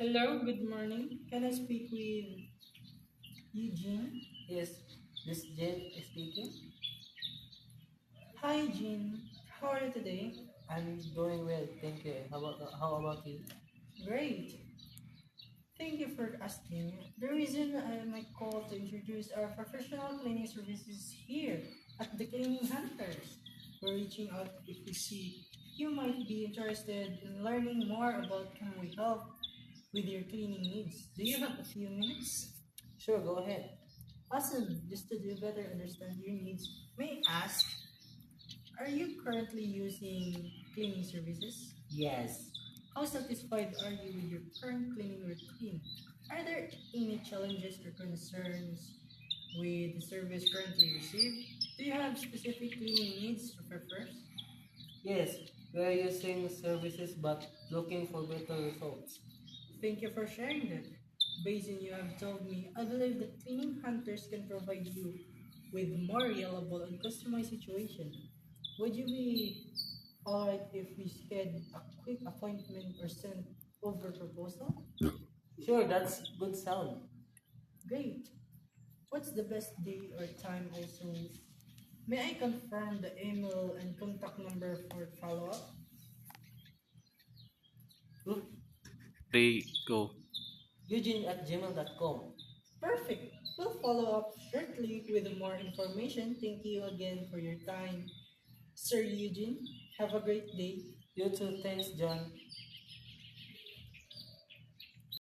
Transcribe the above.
Hello, good morning. Can I speak with Eugene? Yes, this Jen is speaking. Hi, Eugene. How are you today? I'm doing well, thank you. How about you? Great. Thank you for asking. The reason I my call to introduce our professional cleaning services here at the Cleaning Hunters. We're reaching out if we see you might be interested in learning more about can we help with your cleaning needs. Do you have a few minutes? Sure, go ahead. Awesome. Just to do better understand your needs, may I ask, are you currently using cleaning services? Yes. How satisfied are you with your current cleaning routine? Are there any challenges or concerns with the service currently received? Do you have specific cleaning needs or prefers? Yes, we are using services but looking for better results. Thank you for sharing that. Based on you have told me, I believe that cleaning hunters can provide you with more reliable and customized situation. Would you be alright if we schedule a quick appointment or send over proposal? Sure, that's good sound. Great. What's the best day or time also? May I confirm the email and contact number for follow-up? Hmm? Three, go. Eugene@gmail.com. Perfect. We'll follow up shortly with more information. Thank you again for your time, Sir Eugene. Have a great day. You too, thanks, John.